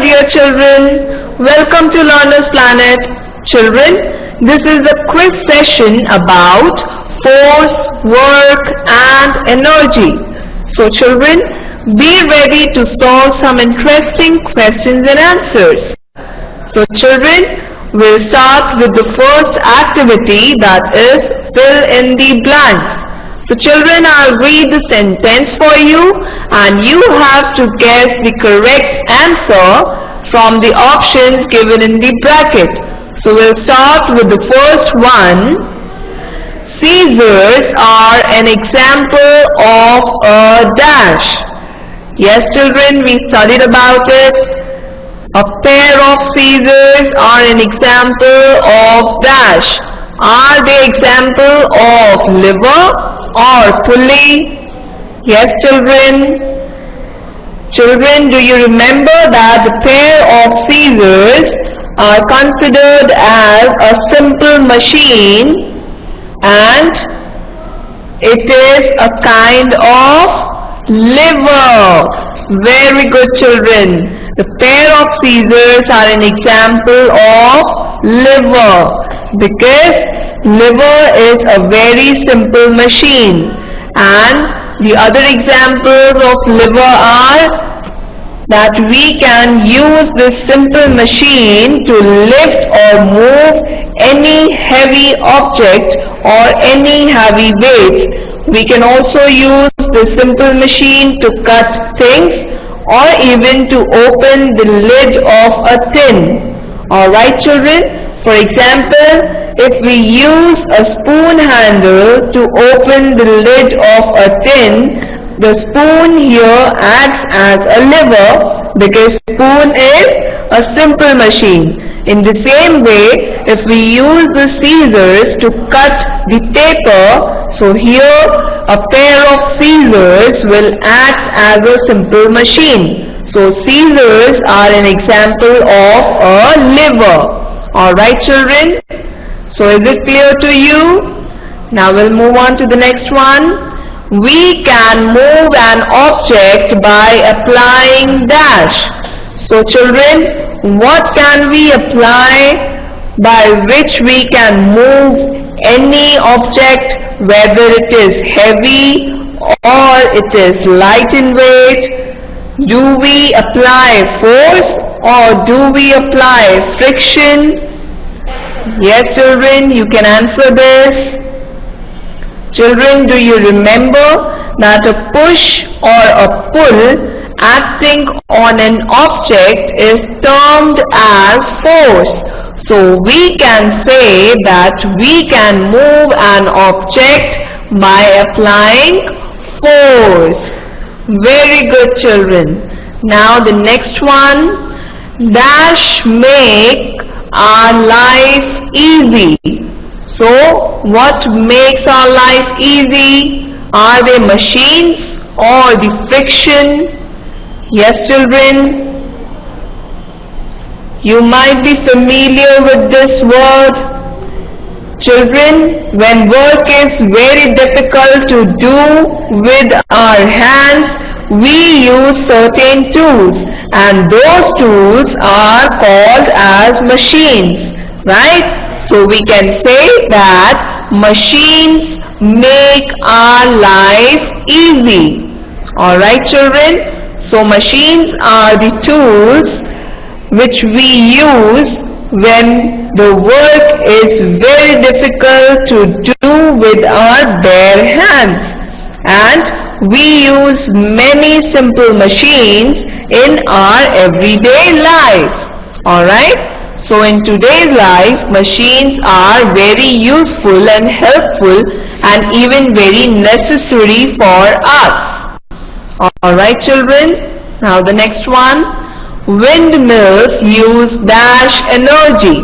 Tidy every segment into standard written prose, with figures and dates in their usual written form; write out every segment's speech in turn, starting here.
dear children, welcome to Learner's Planet. Children, this is a quiz session about force, work and energy. So children, be ready to solve some interesting questions and answers. So children, we'll start with the first activity, that is fill in the blanks. So children, I'll read the sentence for you and you have to guess the correct answer from the options given in the bracket. So we'll start with the first one. Scissors are an example of a dash. Yes children, we studied about it. A pair of scissors are an example of dash. Are they example of lever or pulley? Yes children. Children, do you remember that the pair of scissors are considered as a simple machine and it is a kind of lever? Very good children. The pair of scissors are an example of lever because lever is a very simple machine, and the other examples of lever are that we can use this simple machine to lift or move any heavy object or any heavy weight. We can also use the simple machine to cut things or even to open the lid of a tin. Alright children, for example, if we use a spoon handle to open the lid of a tin, the spoon here acts as a lever because spoon is a simple machine. In the same way, if we use the scissors to cut the paper, so here a pair of scissors will act as a simple machine. So scissors are an example of a lever. Alright children, so is it clear to you? Now we'll move on to the next one. We can move an object by applying dash. So children, what can we apply by which we can move any object, whether it is heavy or it is light in weight? Do we apply force or do we apply friction? Yes children, you can answer this. Children, do you remember that a push or a pull acting on an object is termed as force? So we can say that we can move an object by applying force. Very good children. Now the next one. Dash make our life easy. So what makes our life easy? Are they machines or the friction? Yes children, you might be familiar with this word. Children, when work is very difficult to do with our hands, we use certain tools and those tools are called as machines, right? So we can say that machines make our life easy. Alright children, so machines are the tools which we use when the work is very difficult to do with our bare hands, and we use many simple machines in our everyday life. Alright? So in today's life, machines are very useful and helpful and even very necessary for us. Alright children, now the next one. Windmills use dash energy.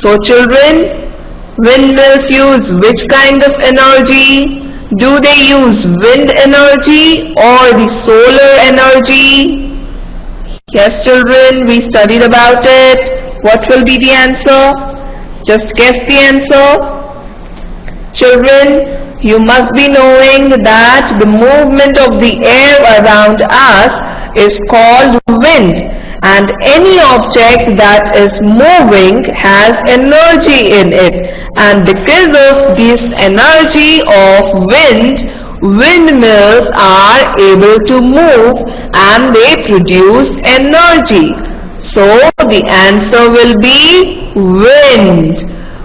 So children, windmills use which kind of energy? Do they use wind energy or the solar energy? Yes children, we studied about it. What will be the answer? Just guess the answer. Children, you must be knowing that the movement of the air around us is called wind, and any object that is moving has energy in it, and because of this energy of wind, windmills are able to move and they produce energy. So the answer will be wind.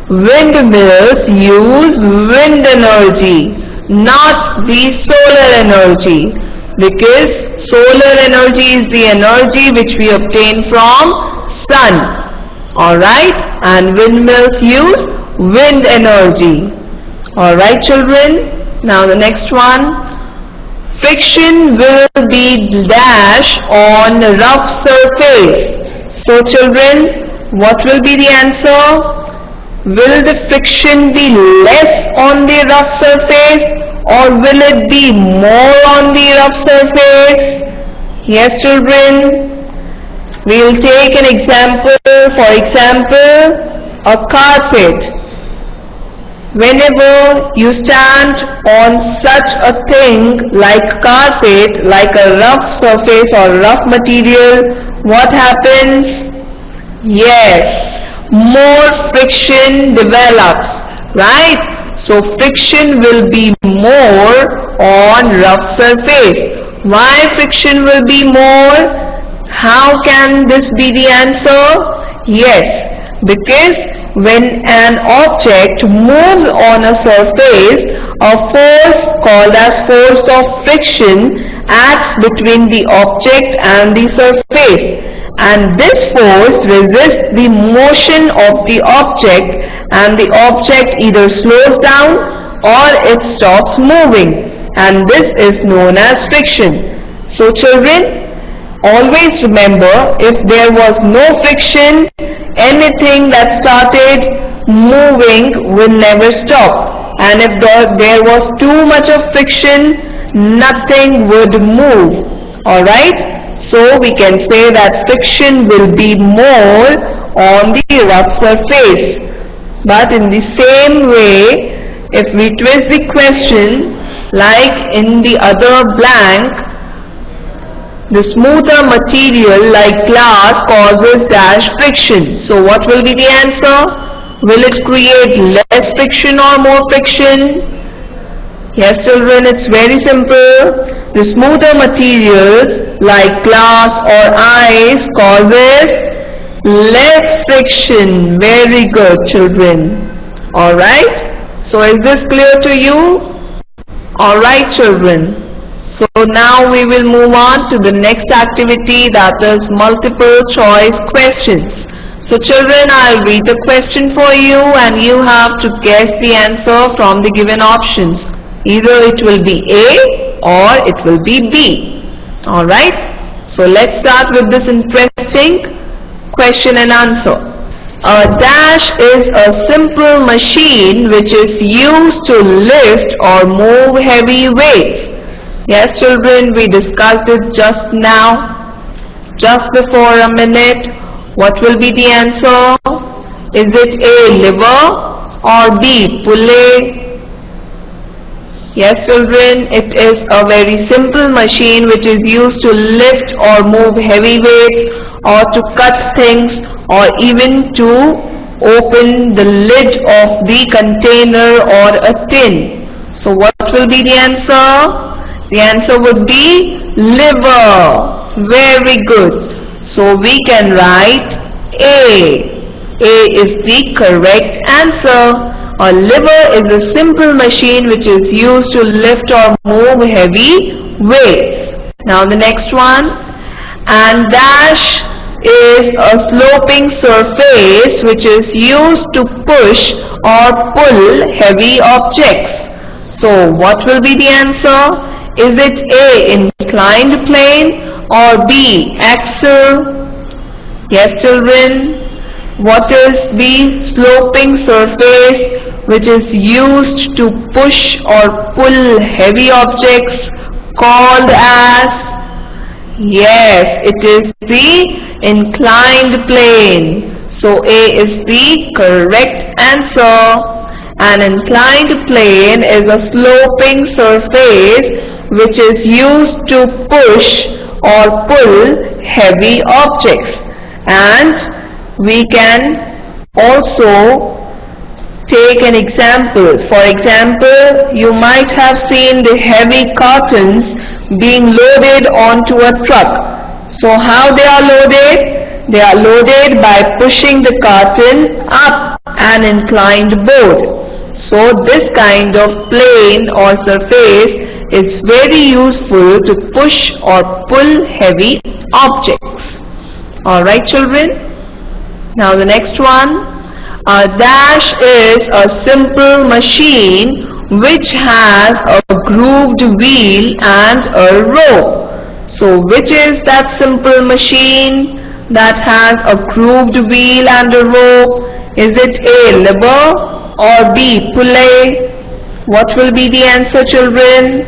Windmills use wind energy, not the solar energy, because solar energy is the energy which we obtain from sun. Alright, and windmills use wind energy. Alright children, now the next one. Friction will be dash on rough surface. So children, what will be the answer? Will the friction be less on the rough surface or will it be more on the rough surface? Yes children, we will take an example. For example, a carpet. Whenever you stand on such a thing like carpet, like a rough surface or rough material, what happens? Yes, more friction develops, right? So friction will be more on rough surface. Why friction will be more? How can this be the answer? Yes, because when an object moves on a surface, a force called as force of friction acts between the object and the surface, and this force resists the motion of the object, and the object either slows down or it stops moving, and this is known as friction. So children, always remember, if there was no friction, anything that started moving will never stop, and if there was too much of friction, nothing would move. Alright, so we can say that friction will be more on the rough surface. But in the same way, if we twist the question like in the other blank, the smoother material like glass causes dash friction. So what will be the answer? Will it create less friction or more friction? Yes children, it's very simple. The smoother materials like glass or ice causes less friction. Very good children. Alright, so is this clear to you? Alright children. So now we will move on to the next activity, that is multiple choice questions. So children, I'll read the question for you and you have to guess the answer from the given options. Either it will be A or it will be B. Alright, so let's start with this interesting question and answer. A dash is a simple machine which is used to lift or move heavy weights. Yes children, we discussed it just now, just before a minute. What will be the answer? Is it A, lever, or B, pulley? Yes children, it is a very simple machine which is used to lift or move heavy weights, or to cut things, or even to open the lid of the container or a tin. So what will be the answer? The answer would be lever. Very good. So we can write A. A is the correct answer. A lever is a simple machine which is used to lift or move heavy weights. Now the next one. And dash is a sloping surface which is used to push or pull heavy objects. So what will be the answer? Is it A, inclined plane, or B, axle? Yes children, what is the sloping surface which is used to push or pull heavy objects called as? Yes, it is the inclined plane. So A is the correct answer. An inclined plane is a sloping surface which is used to push or pull heavy objects. And we can also take an example. For example, you might have seen the heavy cartons being loaded onto a truck. So how they are loaded? They are loaded by pushing the carton up an inclined board. So this kind of plane or surface is very useful to push or pull heavy objects. Alright children. Now the next one. A dash is a simple machine which has a grooved wheel and a rope. So which is that simple machine that has a grooved wheel and a rope? Is it A, lever, or B, pulley? What will be the answer children?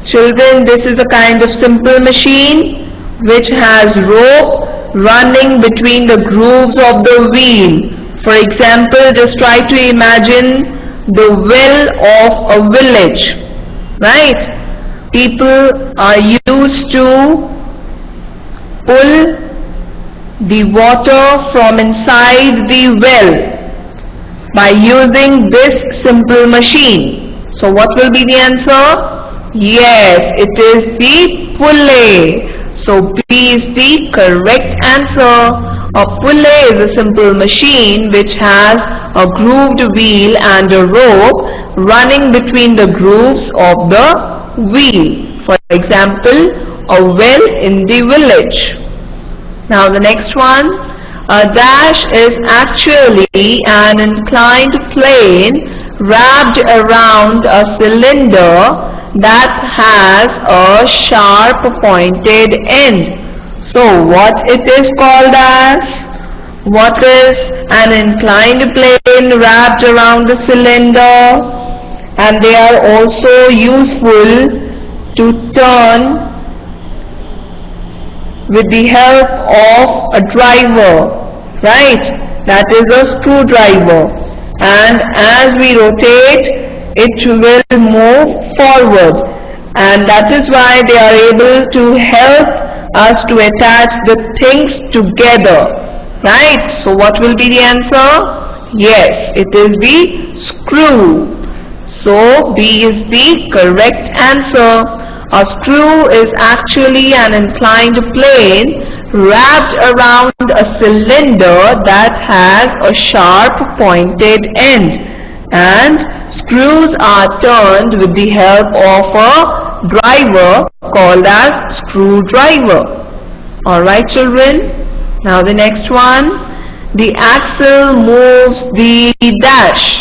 Children, this is a kind of simple machine which has rope running between the grooves of the wheel. For example, just try to imagine the well of a village, right? People are used to pull the water from inside the well by using this simple machine. So what will be the answer? Yes, it is the pulley. So B is the correct answer. A pulley is a simple machine which has a grooved wheel and a rope running between the grooves of the wheel. For example, a well in the village. Now the next one. A dash is actually an inclined plane wrapped around a cylinder that has a sharp pointed end. So what it is called as? What is an inclined plane wrapped around the cylinder? And they are also useful to turn with the help of a driver, right? That is a screwdriver. And as we rotate, it will move forward, and that is why they are able to help us to attach the things together, right? So what will be the answer? Yes, it is the screw. So B is the correct answer. A screw is actually an inclined plane wrapped around a cylinder that has a sharp pointed end. And screws are turned with the help of a driver called as screwdriver. Alright children. Now the next one. The axle moves the dash.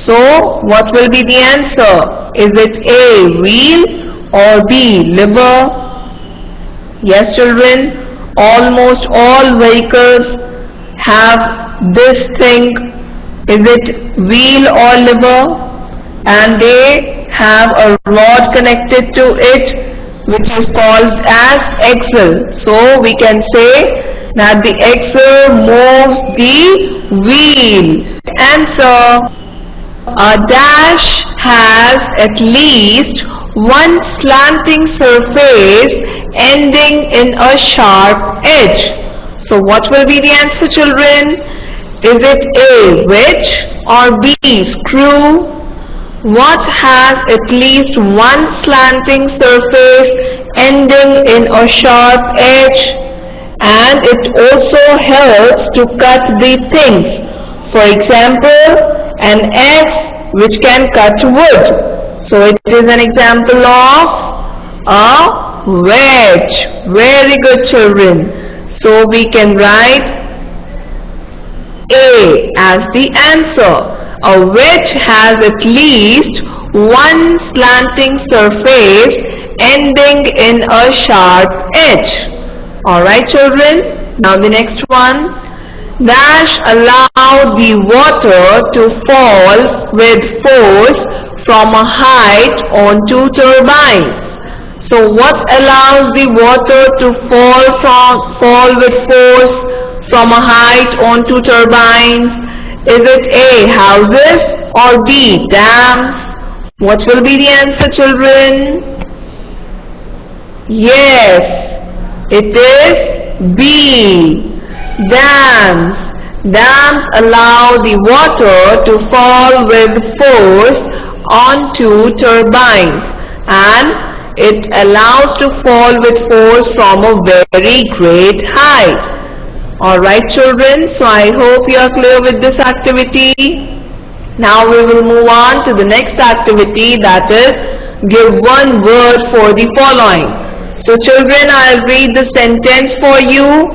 So what will be the answer? Is it A, wheel, or B, lever? Yes children. Almost all vehicles have this thing. Is it wheel or lever? And they have a rod connected to it which is called as axle. So we can say that the axle moves the wheel. Answer. A dash has at least one slanting surface ending in a sharp edge. So what will be the answer children? Is it A, wedge, or B, screw? What has at least one slanting surface ending in a sharp edge? And it also helps to cut the things. For example, an axe which can cut wood. So it is an example of a wedge. Very good children. So we can write A as the answer. A wedge has at least one slanting surface ending in a sharp edge. Alright children. Now the next one. Dash allow the water to fall with force from a height onto turbines. So what allows the water to fall with force from a height onto turbines? Is it A, houses, or B, dams? What will be the answer children? Yes, it is B. Dams. Dams allow the water to fall with force onto turbines, and it allows to fall with force from a very great height. Alright children, so I hope you are clear with this activity. Now we will move on to the next activity, that is give one word for the following. So children, I'll read the sentence for you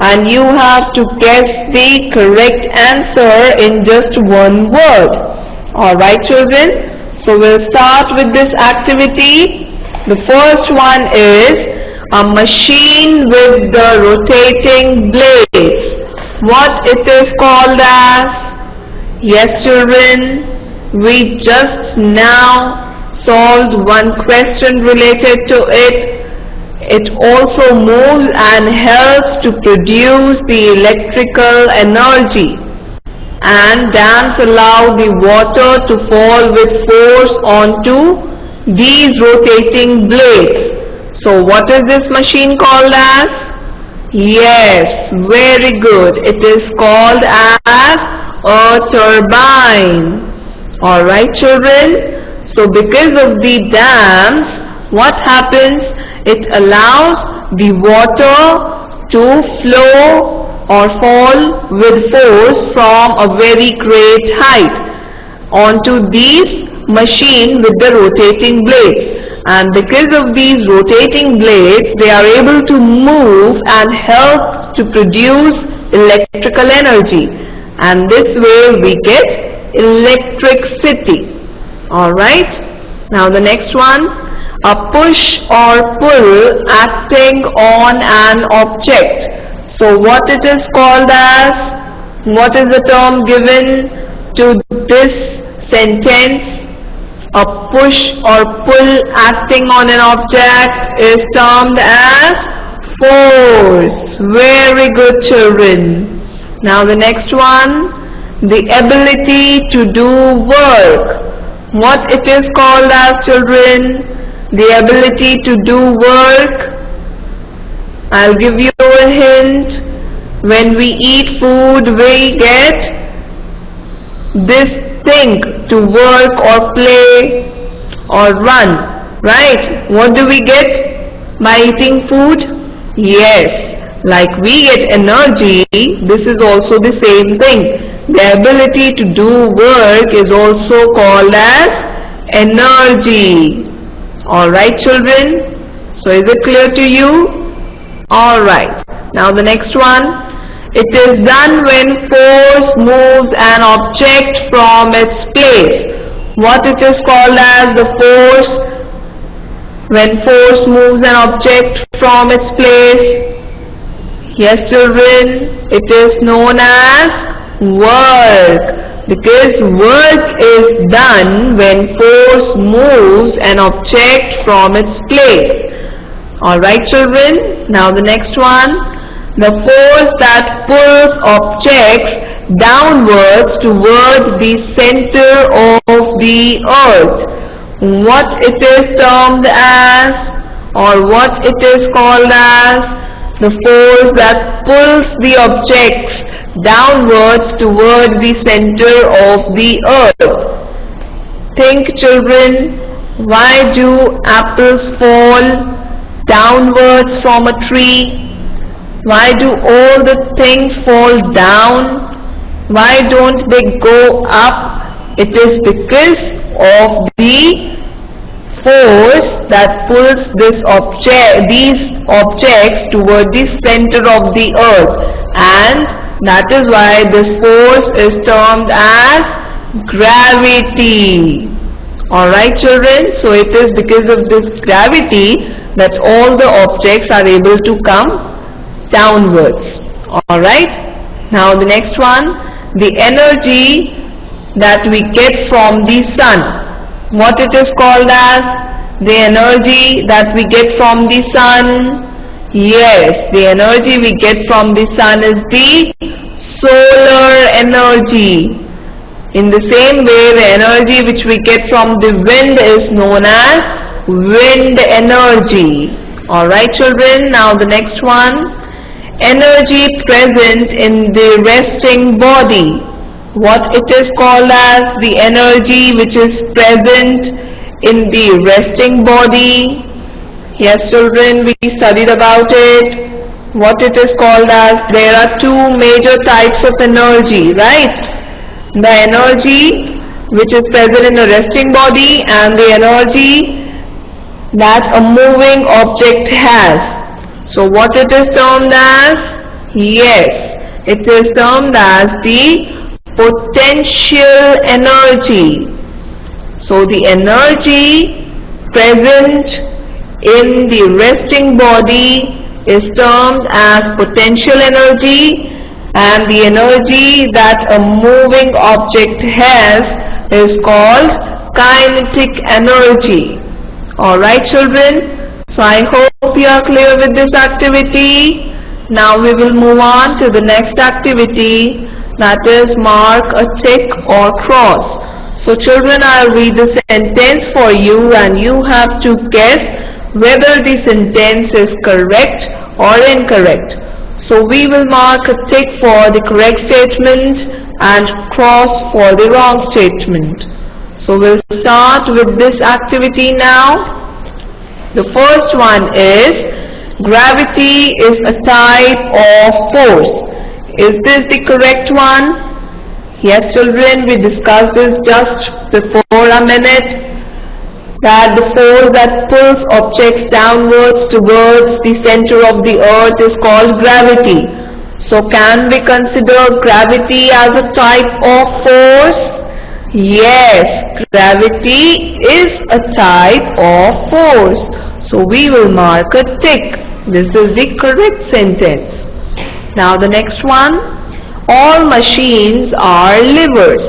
and you have to guess the correct answer in just one word. Alright children, so we'll start with this activity. The first one is a machine with the rotating blades. What it is called as? Yes children, we just now solved one question related to it. It also moves and helps to produce the electrical energy, and dams allow the water to fall with force onto these rotating blades. So what is this machine called as? Yes, very good. It is called as a turbine. Alright children, so because of the dams, what happens? It allows the water to flow or fall with force from a very great height onto these machine with the rotating blades. And because of these rotating blades, they are able to move and help to produce electrical energy. And this way we get electricity. Alright. Now the next one. A push or pull acting on an object. So what it is called as? What is the term given to this sentence? A push or pull acting on an object is termed as force. Very good children. Now the next one, the ability to do work. What it is called as children? The ability to do work. I'll give you a hint. When we eat food, we get this thing to work or play or run, right? What do we get by eating food? Yes, like we get energy, this is also the same thing. The ability to do work is also called as energy. Alright children, so is it clear to you? Alright, now the next one. It is done when force moves an object from its place. What it is called as the force? When force moves an object from its place? Yes children, it is known as work. Because work is done when force moves an object from its place. Alright children, now the next one. The force that pulls objects downwards toward the center of the earth. What it is termed as, or what it is called as? The force that pulls the objects downwards toward the center of the earth. Think children, why do apples fall downwards from a tree? Why do all the things fall down? Why don't they go up? It is because of the force that pulls these objects toward the center of the earth, and that is why this force is termed as gravity. Alright children, so it is because of this gravity that all the objects are able to come downwards. Alright, now the next one, the energy that we get from the sun. What it is called as? The energy that we get from the sun. Yes, the energy we get from the sun is the solar energy. In the same way, the energy which we get from the wind is known as wind energy. Alright children, now the next one. Energy present in the resting body. What it is called as the energy which is present in the resting body. Yes children, we studied about it. What it is called as, there are two major types of energy, right? The energy which is present in the resting body and the energy that a moving object has. So what it is termed as? Yes, it is termed as the potential energy. So the energy present in the resting body is termed as potential energy, and the energy that a moving object has is called kinetic energy. Alright children, so I hope you are clear with this activity. Now we will move on to the next activity, that is mark a tick or cross. So children, I will read the sentence for you and you have to guess whether the sentence is correct or incorrect. So we will mark a tick for the correct statement and cross for the wrong statement. So we'll start with this activity now. The first one is, gravity is a type of force. Is this the correct one? Yes children, we discussed this just before a minute, that the force that pulls objects downwards towards the center of the earth is called gravity. So can we consider gravity as a type of force? Yes, gravity is a type of force. So we will mark a tick. This is the correct sentence. Now the next one. All machines are livers.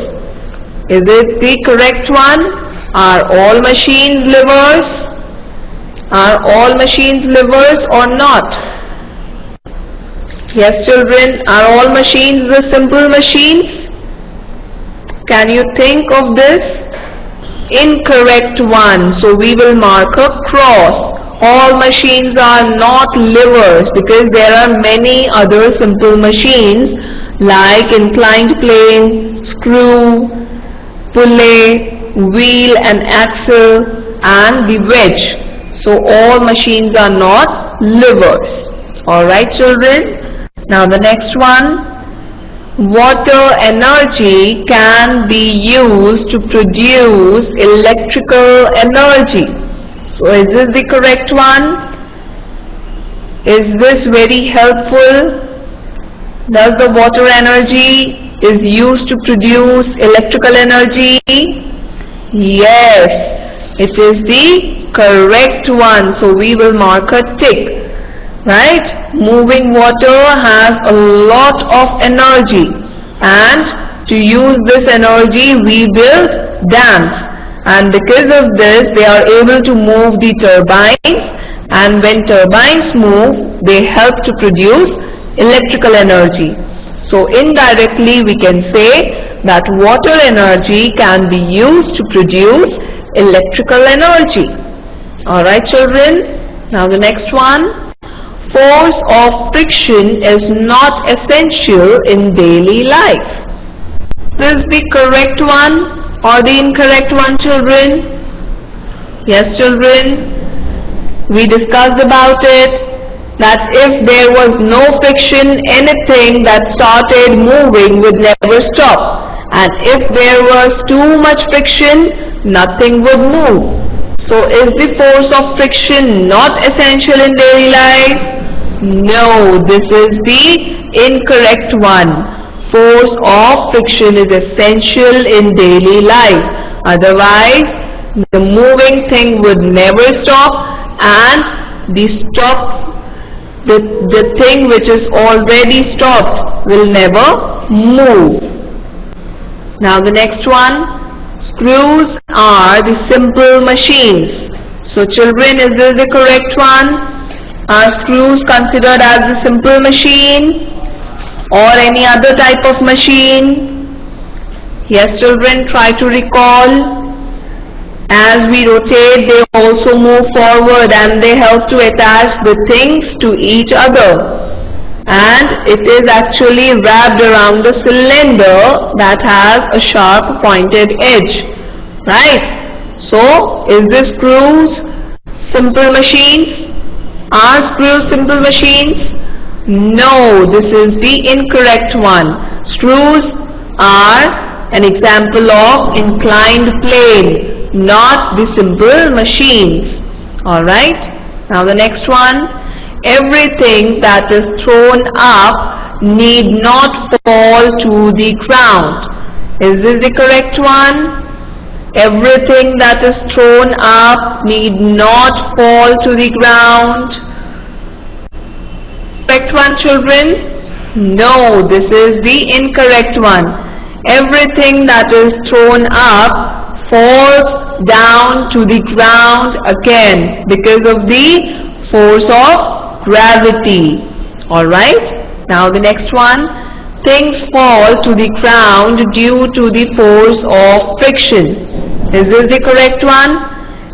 Is it the correct one? Are all machines livers? Are all machines livers or not? Yes children, are all machines the simple machines? Can you think of this? Incorrect one. So we will mark a cross. All machines are not livers because there are many other simple machines like inclined plane, screw, pulley, wheel and axle and the wedge. So all machines are not livers. Alright children. Now the next one. Water energy can be used to produce electrical energy. So is this the correct one? Is this very helpful? Does the water energy is used to produce electrical energy? Yes, it is the correct one. So we will mark a tick. Right? Moving water has a lot of energy, and to use this energy we build dams, and because of this they are able to move the turbines, and when turbines move they help to produce electrical energy. So indirectly we can say that water energy can be used to produce electrical energy. Alright children, now the next one. Force of friction is not essential in daily life. Is this the correct one or the incorrect one children? Yes children, we discussed about it, that if there was no friction, anything that started moving would never stop, and if there was too much friction, nothing would move. So is the force of friction not essential in daily life? No, this is the incorrect one. Force of friction is essential in daily life. Otherwise, the moving thing would never stop, and the thing which is already stopped will never move. Now the next one. Screws are the simple machines. So children, is this the correct one? Are screws considered as the simple machine or any other type of machine? Yes children, try to recall. As we rotate, they also move forward and they help to attach the things to each other. And it is actually wrapped around a cylinder that has a sharp pointed edge. Right? So, is this screws simple machines? Are screws simple machines? No, this is the incorrect one. Screws are an example of inclined plane, not the simple machines. Alright, now the next one. Everything that is thrown up need not fall to the ground. Is this the correct one? Everything that is thrown up need not fall to the ground. Correct one, children? No, this is the incorrect one. Everything that is thrown up falls down to the ground again because of the force of gravity. Alright, now the next one. Things fall to the ground due to the force of friction. Is this the correct one?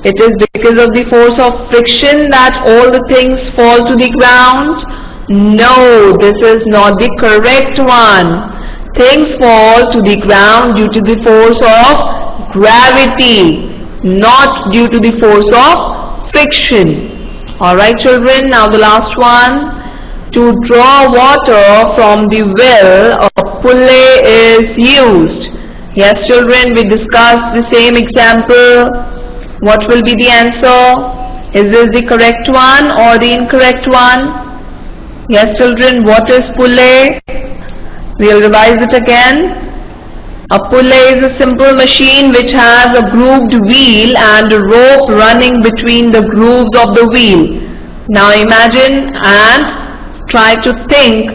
It is because of the force of friction that all the things fall to the ground? No, this is not the correct one. Things fall to the ground due to the force of gravity, not due to the force of friction. Alright children, now the last one. To draw water from the well, a pulley is used. Yes children, we discussed the same example. What will be the answer? Is this the correct one or the incorrect one? Yes children, what is pulley? We'll revise it again. A pulley is a simple machine which has a grooved wheel and a rope running between the grooves of the wheel. Now imagine and try to think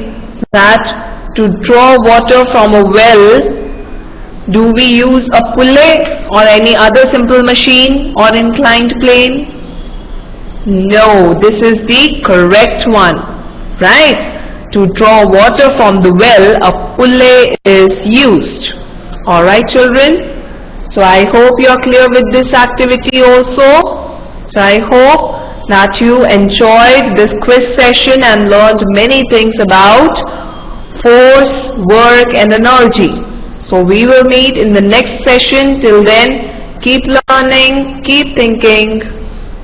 that to draw water from a well, do we use a pulley or any other simple machine or inclined plane? No, this is the correct one. Right? To draw water from the well, a pulley is used. Alright children, so I hope you are clear with this activity also. So I hope that you enjoyed this quiz session and learned many things about force, work and energy. So we will meet in the next session. Till then, keep learning, keep thinking.